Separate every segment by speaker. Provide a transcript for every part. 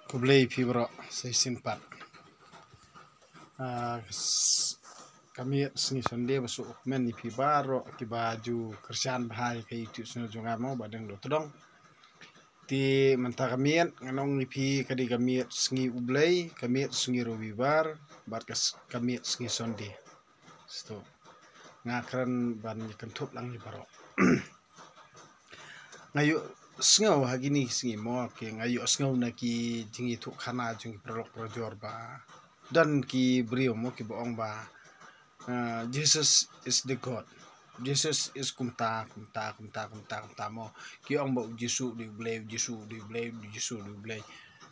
Speaker 1: Kublai fibro season 4. Kami seni sonde masuk men ni fibaro ki baju kerjaan bahai ke itu seno jongamo badeng do todong. Ti menta kami nganong ni fi kadi kami sengi ublai kami sengi robibar bat kami sengi sonde. Sto ngakran ban kentup lang ni baro. Ngayo sengau hagini sengi mo ke ngayo sengau na ki jingi tu khana jingi prolok projor ba dan ki brio mo ki boong ba Jesus is the God. Jesus is kumta mo ki ong ba Jesu di blay Jesu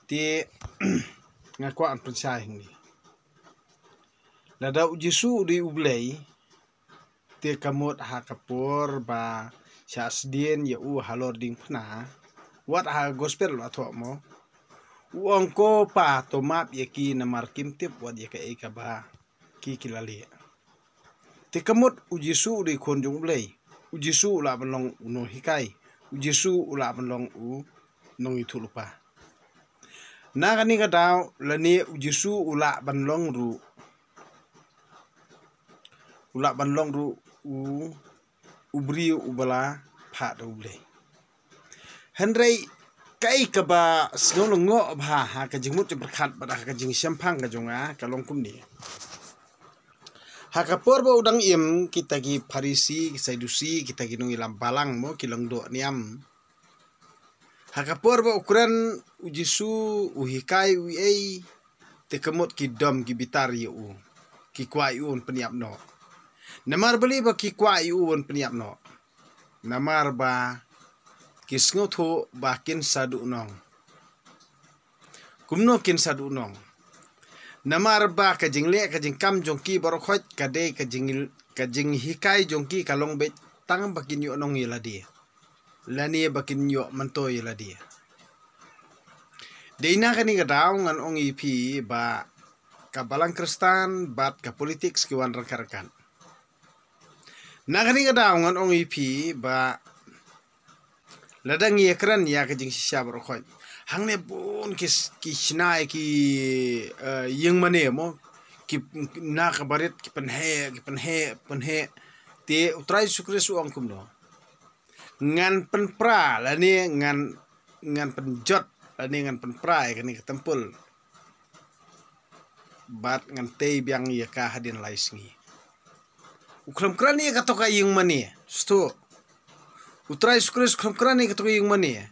Speaker 1: ti ngakwa an pensah ni lada Jesu di ublay ti kamot ha kapor ba Syasdien ya halor ding pna wat ha gospel lo atho mo uang ko pa to map ya ki namar kimtip wat ya ka ba ki kilali te kamot ujisu di konjung blay ujisu la balong no hikai ujisu la balong u nong itu lupa na kani ka daw lani ujisu ula banlong ru ubri ubala pha do blay henrei kai ka ba sngol ngo bha ha ka jingmut berkhat ba ka jing syampang ka jonga ka longkum ni ha ka porbo udang im kita gi Farisi Sadusi kita gi nungi lam balang mo kilong do niam ha ka porbo ukuran ujisu uhikai uei te kemot ki dom ki bitar yu ki kwai un peniap no namar beli ba ki kwai un peniap no namar ba kisngoto bakin sadu nong kumno kin sadu nong namar ba ka jingle ka jingkam jongki borokhot kade ka jing hikai jongki kalong bet tang bakin yo nong yeladi lani bakin yo manto yeladi deina kani ka daw ngan ong ipi ba ka balang kristan bat ka politik skiwan rekan-rekan nakani ka daw ngan ong ipi ba ladang ye kran ya ka jing shisha borokhot hangne bun ki snai ki yeng mane mo ki na ka barit ki penhe te utrai sukre su ong kum no ngan penpra lani ngan penjot lani ngan penpra ka ni tempul bat ngan te biang ye ka hadin laisingi ukram krani ka to ka yeng mane sto utrai sukre krani ka to ka yeng mane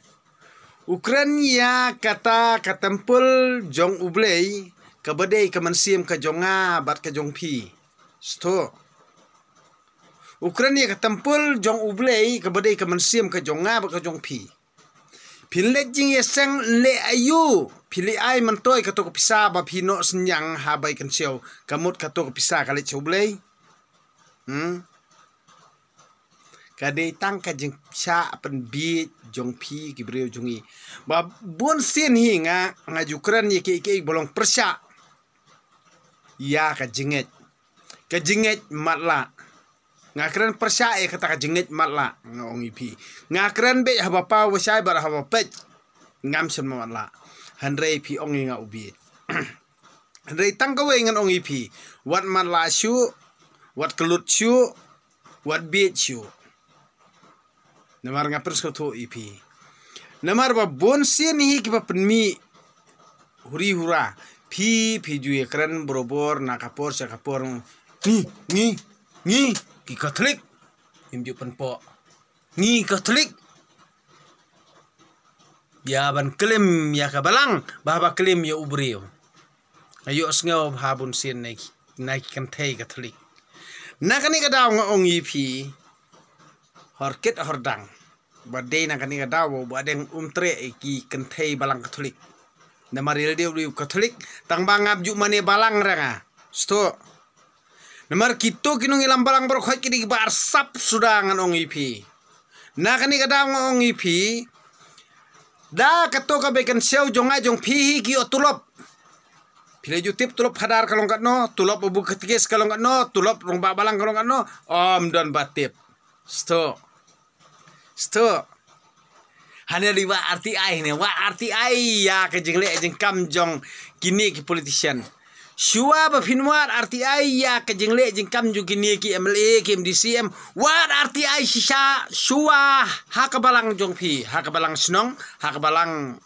Speaker 1: Ukrainia kata katempul jong ublay kabadai kamansim ka jonga bat ka jongpi sto Ukrainia katempul jong ublay kabadai kamansim ka jonga bat ka jongpi pinlet jing yesang le ayu pili ai mantoy kato ka pisa ba pino senyang habai kan siaw kamut kato ka pisa kalit ublay kadai tang ka jing sha pen bi jong pi ki breu jongi ba bon sen hi nga Ukraine ye ke bolong persya ya ka jinget matla nga kran persya e kata ka jinget matla nga ong ipi nga kran be haba pa wasai bar haba pet ngam sem matla hanrei pi ong nga ubi hanrei tang ka we ngan ong ipi wat matla shu wat kelut shu wat be shu namar nga perskoto ipi namar ba bonsen hi ki ba penmi huri hura pi ju ekran borobor na kapor sa kapor ni ki katolik imju penpo ni katolik ya ban klaim ya ka balang ba klaim ya ubrio ayo sngau ha bonsen naik kan thai katolik nakani ka daw nga ong ipi horket hordang badai na kani dawo badeng umtre ki kenthei balang katolik namaril dia katolik tang bangap ju mane balang ranga sto namar kito kinung ilam balang borokhot kini bar sap sudangan ong ipi na kani dawo ong ipi da kato ka beken sew jonga jong pi ki otulop pile jutip tulop hadar kalong katno tulop ubu ketiges kalong katno tulop rong balang kalong katno om don batip sto Hanya di wa RTI ni, wa RTI ya ke jengle jeng kam jong kini ki politician. Shua ba finwar RTI ya ke jengle jeng kam jong kini ki MLA ki MDCM. Wa RTI shisha shua hakabalang jong pi, hakabalang snong, hakabalang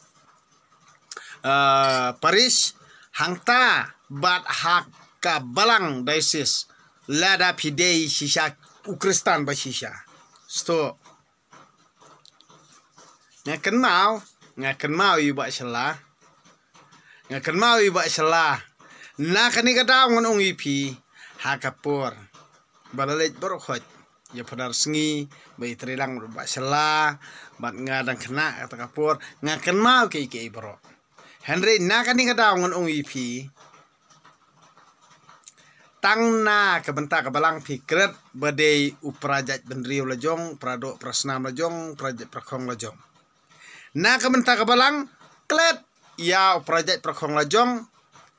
Speaker 1: Paris hangta bat hakabalang diocese lada pidei shisha Ukristan ba shisha. Sto ngaken mau iba salah ngaken mau iba salah na kani kadaw ngon ong ipi hakapor balalet borkhot ya padar sengi bai trilang ba salah bat ngadang kena kata kapor ngaken mau ke bro Henry na kani kadaw ngon ong ipi tang na kebenta kebalang pikret badai uprajat benriu lejong prado prasnam lejong prajat prakong lejong na kebenta kebalang klet ya uprajat prakong lejong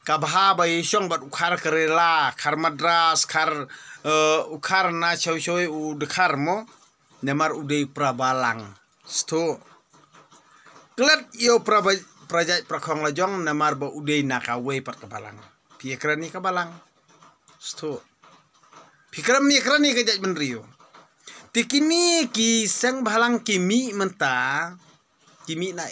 Speaker 1: kabha bai syong bat ukhar kerela khar madras khar ukhar na choy u dekhar mo nemar udai prabalang sto klet yo prajat prakong lejong nemar ba udai nakawe par kebalang pikrani kebalang sto pikram mikrani kejat benrio tikini ki sang balang kimi menta kimi na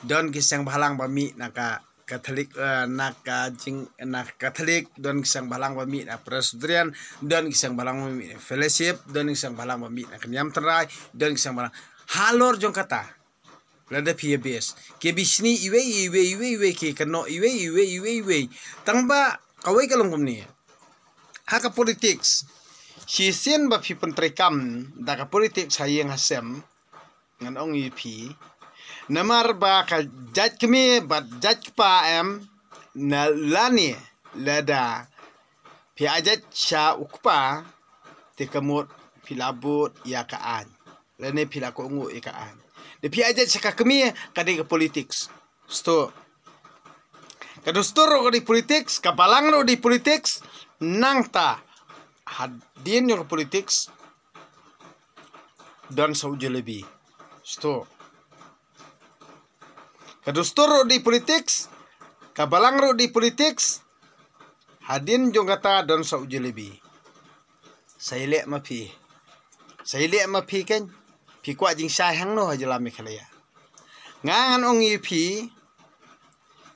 Speaker 1: don ki sang balang bami naka Katolik naka jing nak Katolik don ki sang balang bami na Presbyterian don ki sang balang bami fellowship don ki sang balang bami na kenyam terai don ki sang balang halor jong kata lada PBS ke bisni iwe ke keno iwe tangba kawai kalong kumni haka politics si sen ba pi pentrekam da ka politics hayeng hasem ngan ong UP namar ba ka jaj kemi ba jaj pa em na lani lada pi ajat sha ukpa te kamut pilabut ya kaan lane pila ko ngu ikaan de pi ajat sha kemi ka de politics sto kadustur ro di politics kabalang ro di politics nangta hadin ro politics dan sauje lebih sto kadustur ro di politics kabalang ro di politics hadin jong kata dan sauje lebih saya lek mapi kan pi kwa jing sai hang no hajala me khalaya ngan ong ipi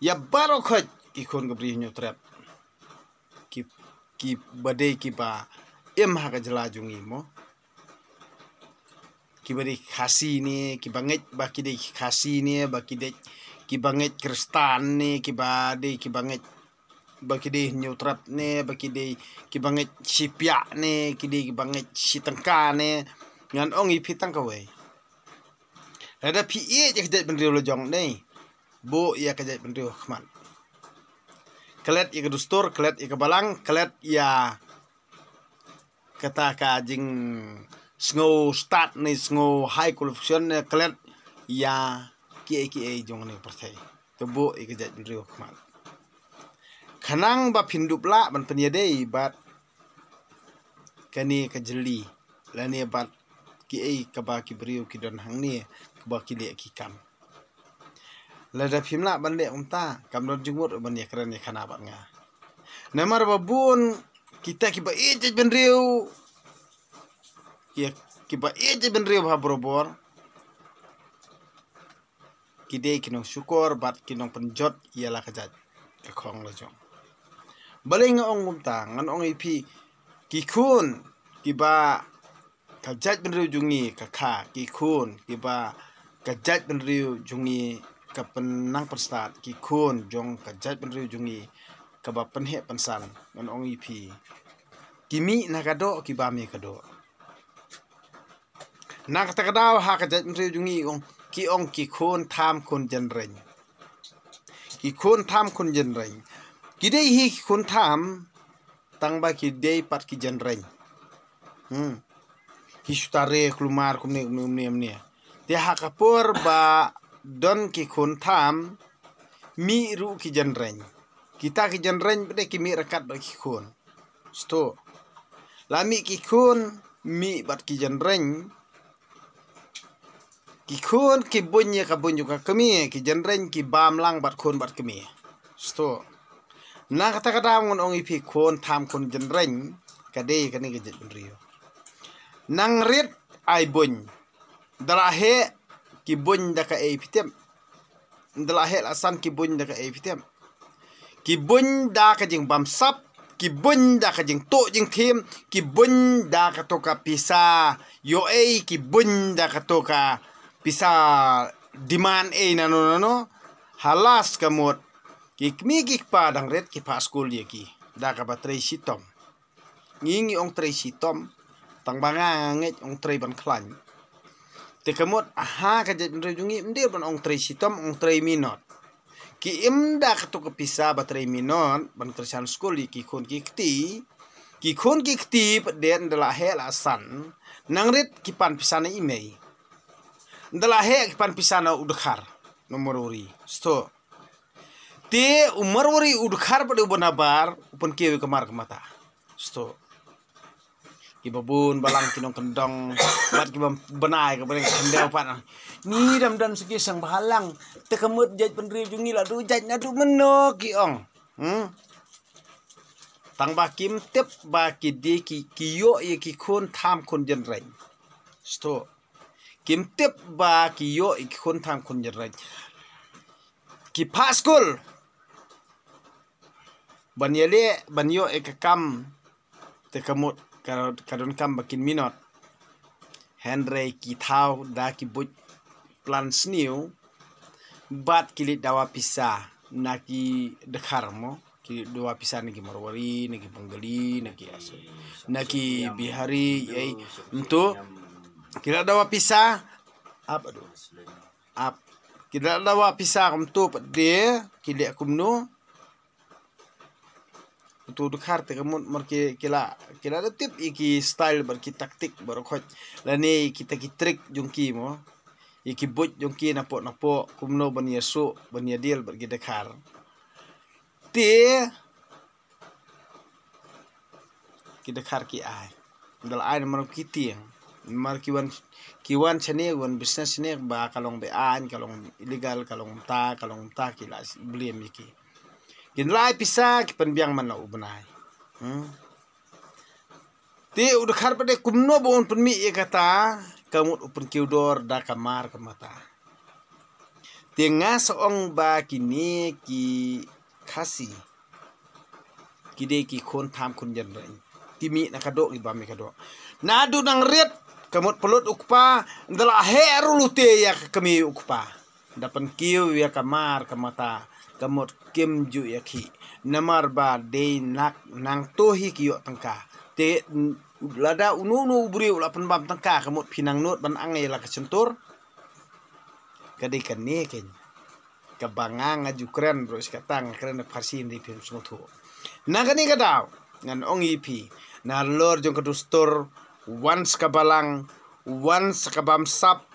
Speaker 1: ya baru khoj ikon gabri nyotrap ki badai ki ba em ha ka jala jungi mo ki bari khasi ni ki banget ba ki dei khasi ni ba ki dei ki banget kristan ni ki ba dei ki banget ba ki dei nyotrap ni ba ki dei ki banget sipya ni ki dei ki banget sitangka ni ngan ong i pitang ka we ada pi e je kejat benriu lo jong nei bo ya kejat benriu khman kelet ya kedustur kelet ya kebalang kelet ya kata ka jing sngo start ni sngo high qualification kelet ya ki jong ni perthai to bo ya kejat benriu khman khanang ba phindup la ban penyadai bat kani kajeli lani bat ki ka ba ki beriu ki don hang ni ba ki le ki kam lada phimla ban le umta kam don jumur ban ya kran ya khana ba nga namar babun kita ki ba je ben riu ya ki ba je ben riu ba borobor ki de ki no syukur bat ki no penjot ialah kejat ke khong lo jong baling ong umta ngan ong ipi ki khun ki ba kajat ben riu jungi kakha ki khun ki ba kajat ben riu jungi ka penang perstat ki khun jong kajat ben riu jungi ka ba penhe pensan ngan ong ipi kimi na kado ki ba mi kado na kata kadaw ha kajat ben riu jungi ong ki khun tham khun jenreng ki khun tham khun jenreng ki dei hi khun tham tang ba ki dei pat ki jenreng hisutare klumar kumne dia hakapur ba don ki khun tham mi ru ki jenreng kita ki jenreng bede ki mi rakat ba ki khun sto lami ki khun mi bat ki jenreng ki khun ki bunya ka bun juga kami ki jenreng ki bam lang bat khun bat kami sto na kata ngon ong ipi khun tham khun jenreng kade kani ke jet rio nang rit ai bun dalahe ki bun da ka e pitem dalahe asan ki bun da ka e pitem ki bun da ka jing bam sap ki bun da ka jing to jing tim ki bun da ka to ka pisa yo e ki bun da ka to ka pisa demand e nano halas kamot ki migik pa dang ret ki pa school ye ki da ka ba trei sitom ngingi ong trei sitom tang banga nget ong trei ban klan te kamot aha ka jet jungi ndir ban ong trei sitom ong trei minot ki imda ka to ka pisa ba trei minot ban kersan school ki khon ki kti den dala hel asan nang ret ki pan pisana imei dala he ki pan pisana udkhar nomor uri sto te umar uri udkhar pada ubonabar upon kewe kamar kamata sto ki babun balang kinong kendong bat ki benai ka bareng kendel pan ni dam dan segi sang bahalang te kemut jaj pendri jungi la du jaj na du meno ki ong tang ba kim tep ba ki de ki yo ye ki khon tham khon jen reng sto kim tep ba ki yo ki khon tham khon jen reng ki pa school banyele banyo e ka kam te kamut kadon kam bakin minot Henry ki thau da ki but plan sniu bat kilit dawa pisa na ki dekhar mo ki dawa pisa ni ki marwari ni ki penggali ni ki aso na ki bihari yai untuk kira dawa pisa apa do ap kira dawa pisa untuk de kilik kumno tu dekhar te kamut marke kila da tip iki style bar ki taktik bar khoj lani kita ki trick jongki mo iki bot jongki napo kumno ban yesu ban yadil bar ki dekhar te ki dekhar ki ai dal ai mar ki tiang mar kiwan chane wan business ne ba kalong be an kalong illegal kalong ta ki la beli miki kinlai pisa ki penbiang mana ubnai te udkhar pade kumno bon penmi e kata kamut upun kiudor da kamar kamata te ngas ong ba kini ki khasi kide ki khon tham khun jen ren timi na kado ki ba me kado na du nang ret kamut pelut ukpa ndala heru lute ya kami ukpa dapan kiu ya kamar kamata kamot kim ju yaki namar ba de nak nang tohi kiyo tangka te lada unu buri ula penbam tangka kamot pinang not ban angai la kecentur kade kane ken kabanga ngajukren bro skatang kren farsin di pim smotu nagani kadaw ngan ong ipi na lor jong kadustor once kabalang once kabam sap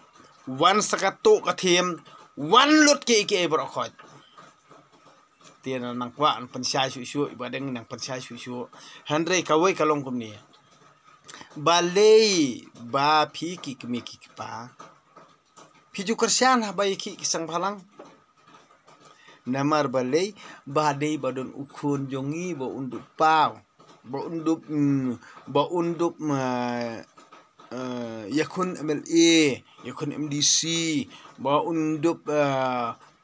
Speaker 1: once katu kathim one lot ke bro khoj tian nang kwa pensai su ibadeng nang pensai su Henry kawai kalong kumni balei ba phi ki kmi ki pa phiju kersian ha bai ki sang phalang namar balei ba dei badon ukhun jongi bo undup pau bo undup yakun MLA yakun MDC bo undup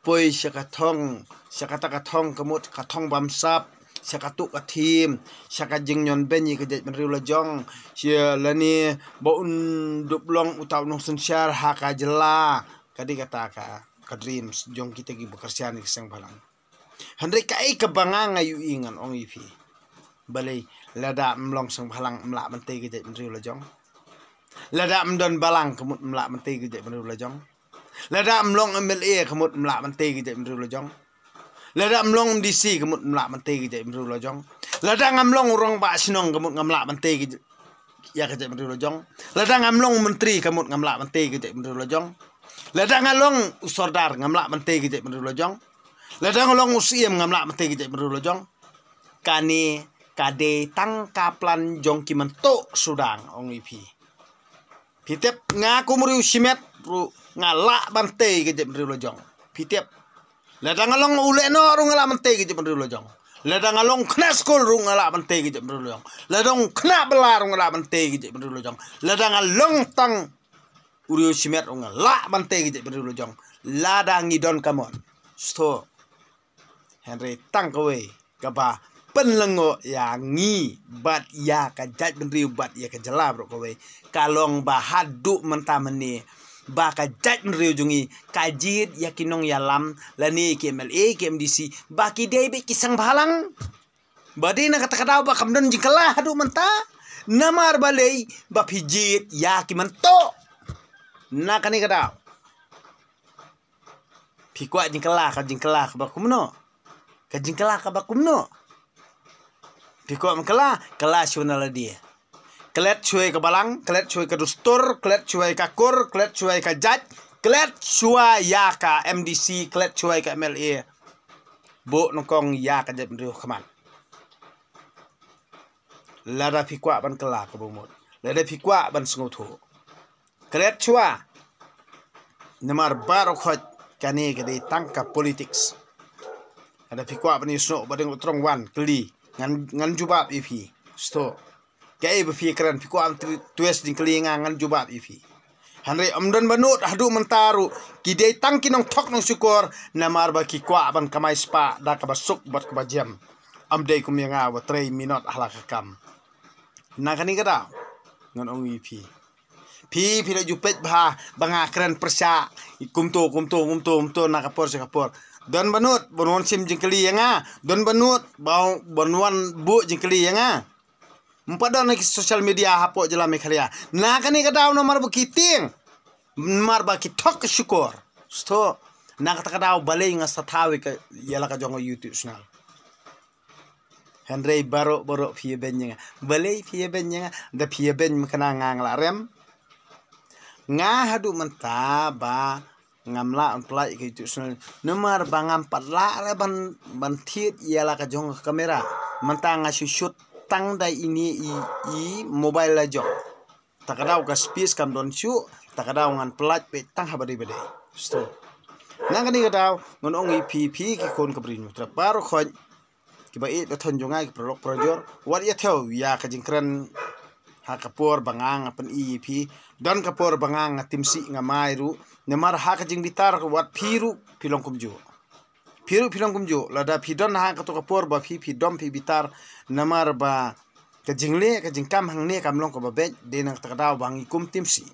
Speaker 1: poi syakata kathong kamut kathong bamsap syakatu kathim syakajing nyon benyi kejat menriu lajong sia lani bo undup long utau nong sensyar haka jela kadi kata ka dreams jong kita gi bekersian ki sang balang handai kai kebangang ayu ingan ong ipi balai lada mlong sang balang mlak mentei kejat menriu lajong lada mdon balang kamut mlak mentei kejat menriu lajong lada mlong MLA kamut mlak mentei kejat menriu lajong lada mlong DC kamut mlak mentei kejat menriu lajong lada ngamlong urang ba sinong kamut ngamlak mentei kejat ya kejat menriu lajong lada ngamlong menteri kamut ngamlak mentei kejat menriu lajong lada ngalong usordar ngamlak mentei kejat menriu lajong lada ngalong usiem ngamlak mentei kejat menriu lajong kani kade tangkaplan jong kimentok sudang ong ipi pitep ngaku mriu simet ngalak bante ke jep mriu lojong pitiap ladang along ule no ru ngalak bante ke jep mriu lojong ladang along kena skol ru ngalak bante ke jep mriu lojong ladang kena belar ru ngalak bante ke jep mriu lojong ladang along tang uriu simet ru ngalak bante ke jep mriu lojong ladang idon kamon sto Henry tang kowe kaba penlengo ya ngi bat ya ka jaj mriu bat ya ka jalab ro kowe kalong bahadu mentamani ba ka jaj mriu jungi kajit ya kinong yalam lani KMLA KMDC ba ki debe kisang balang badi na kata ba kamdon jingkala hadu menta namar balei ba pijit ya ki mento na kani kada pikwa jingkala ka ba kumno ka jingkala ka ba kumno Piko mengkala kala sional dia. Kelet cuai ke balang, kelet cuai ke dustur, kelet cuai ke kur, kelet cuai ke jaj, kelet cuai ya ke MDC, kelet cuai ke MLA. Bo nongkong ya ke jeb mriu keman. Lada pikwa ban kala ke bumut. Lada pikwa ban sengutu. Kelet cuai. Nemar baru khoj kani ke di tangka politics. Ada pikwa ban yusno badeng utrong wan keli. Ngan jubab ipi sto kai befi kran piko am tues ding kelinga ngan jubab ipi hanre amdan banut hadu mentaru kidai tangki nong tok nong syukur namar ba ki kwa ban kamai spa da ka basuk bat ka jam am dei kum yanga wa 3 minut ahla ka kam na kani kada ngan ong ipi pi la jupet ba banga kran persa kumto na kapor Don banut bonuan sim jengkeli yanga don banut bau bonuan bu jengkeli yanga empat don lagi sosial media hapo jela mekhalia na kani kadau nomor bukiting mar ba kitok syukur sto na kata kadau balai nga satawi ka yala ka jongo YouTube channel Henry baro pie benyanga balai pie benyanga da pie ben mekana ngangla rem nga hadu menta ba ngamla on play ke itu nomor bangam patla ban thiet yala ka jong kamera mentang shoot tang dai ini i mobile la jok takadaw ka space kam don chu takadaw ngan plat pe tang habade bade sto nang kani kadaw ngon ong pp ki kon ka brinu tra paro khoj ki ba e thon jonga ki prolok projor wat ya theo ya ka jingkran ha kapor bangang apan ep don kapor bangang timsi ngamai ru nemar ha ka jing bitar wat piru pilong kumju lada pidon ha ka to kapor ba pidom pi bitar namar ba ka jingle ka jingkam hangne kamlong ko ba be de nang takadaw bang ikum timsi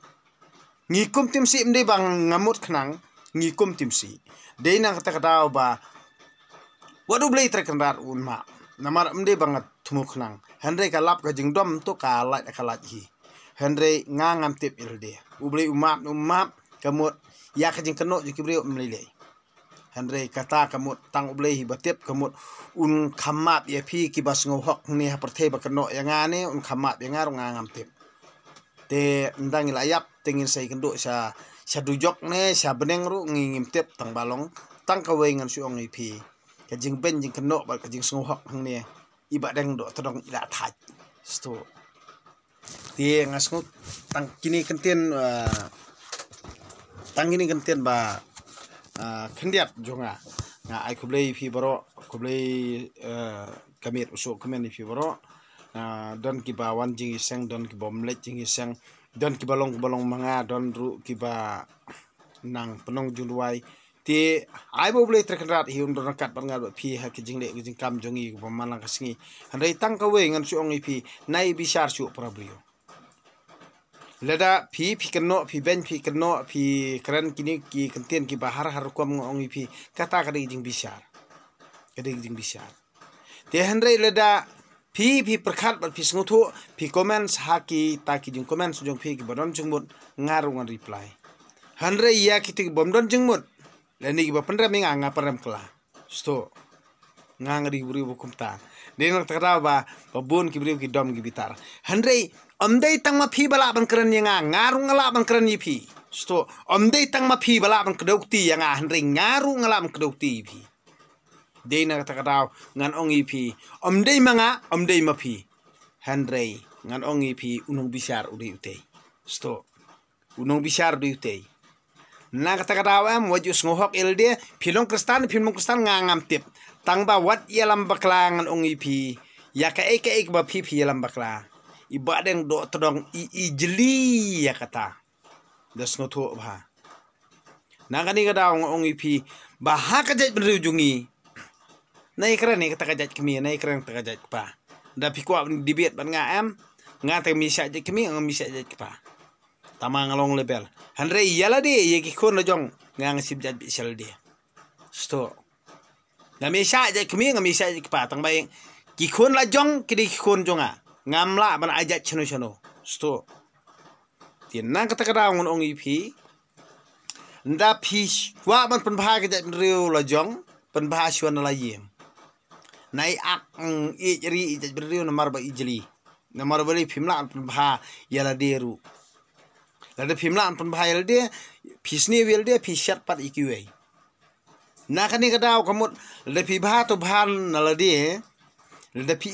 Speaker 1: mde bang ngamut khnang ngikum timsi de nang takadaw ba wadu blai trekandar unma namar mde bang thumuk khnang Henry kalap ka jingdom to kalat hi Henry ngangam tip ilde ublai umap kamut ya ka jing keno jikibreu mlile Henry kata kamut tang ublai hi batip kamut un khamap ya phi ki bas ngohok ni ha perthe ba keno yangane un khamap yangar ngangam tip te ndang ilayap tingin sai kendo sa dujok ne sa beneng ru ngingim tip tang balong tang ka wengan suong ipi ka jing ben jing keno ba ka jing ngohok ne iba deng do todong ila thaj sto tie ngasngut tang kini kentien ba khendiat jonga nga ai kublei fi boro kublei kamit usuk kemen fi boro don ki ba wan jing iseng don ki bom let jing iseng don ki balong manga don ru ki ba nang penong julwai ti ai bo blei trekrat hium don kat bangal fi ha ki jingle ki jingkam jongi ko malang kasingi handai tang ka we ngan suong ipi nai bisar su prabrio leda fi keno fi ben fi keno fi kran kini ki kentien ki bahar har kom ngong ipi kata ka jing bisar te handai leda fi perkhat bat fi sngutu fi comments haki taki jing comments jong fi ki bodon jingmut ngarungan reply handai ya ki bomdon jingmut leni ki bapandra menga ngaparem kala sto ngangri buri bukumta denok takra ba babun ki buri ki dom ki bitar handai amdai tang ma phi bala ban kran yanga ngarung ngala ban kran yipi sto amdai tang ma phi bala ban kedokti yanga handai ngaru ngala ban kedokti yipi deina takra ngan ong yipi amdai manga amdai ma phi handai ngan ong yipi unong bisar udi utei sto unong bisar udi utei na kata kadawam wajus ngohok ilde pilong kristan ngangam tip tang ba wat yalam baklang ong ipi ya ka ek ba pi yalam bakla ibadeng do todong i jeli ya kata das ngoto ba na kani kadawang ong ipi bah kajat berujungi nai keren ni kata kajat kemi nai keren kata kajat pa da pi kwa debate ban ngam ngate misa je kemi misa je pa tamang along level Andre yala de ye ki kon jong ngang sip jat bisel de sto ngami sha je kemi ngami sha je pa tang bai ki kon la jong ki kon jonga ngamla ban ajat chano sto tin nang kata kada ngon ong ipi nda pi wa ban pen pha ke jat riu la jong pen pha shwan la yem nai ak i ri jat riu na mar ba ijli na mar ba li phimla pen pha yala deru Lada pimlaan pun bahaya dia, pisni wil dia pisat pat ikiwei. Nak ni kadau kamut lada pi bah tu bahan nala dia, lada pi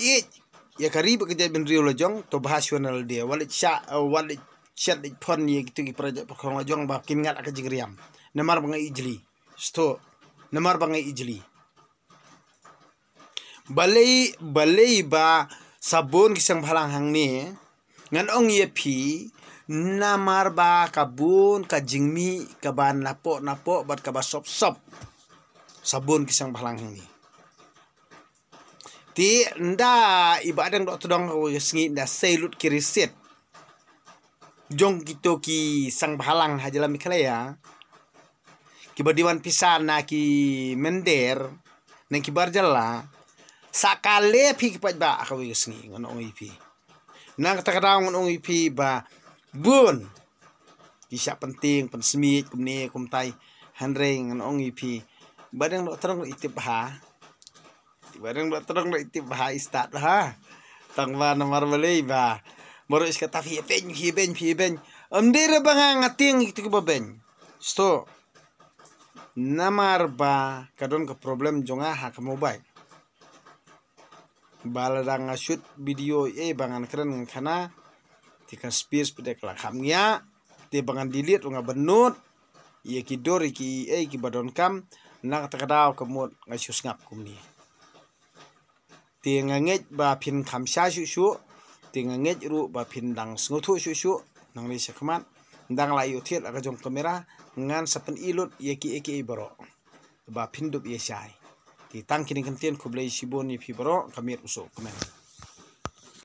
Speaker 1: ya karib kerja ben rio lajong tu bahas nala dia. Walit chat pon ye gitu ki projek perkong lajong bah kingat akan jingriam. Namar bangai ijli, sto namar bangai ijli. Balai ba sabun kisang balang hang ni, ngan ong ye pi. Namar ba kabun ka jingmi kaban napo bat kaba sop sabun kisang balang ni ti nda ibadang do todong sngi nda selut kiriset jong gitu ki sang balang hajala mikalaya ki badiwan pisan na ki mender nang ki barjala sakale pi ki ba akawi sngi ngono ipi nang kata ngono ipi ba bun kisah penting pensmit kumne kumtai handreng ngan ong ipi badang do terang itip ha istat ha tangwa namar balei ba baru is kata fi ben amdere banga ngating itu ke ben sto namar ba kadon ke problem jonga ha ke mobile baladang shoot video bangan keren kana tika space pada kelak hamnya te bangan dilit nga benut ye ki dori ki ki badon kam nak takadaw kamut ngasus ngap kumni te nganget ba pin khamsha shu te nganget ru ba pin dang sngotu shu nang ni sakmat ndang la yothit aga jong kamera ngan sapen ilut ye ki baro ba pin dup ye sai ti tang kini kentien kublai siboni pi baro kamir usuk komen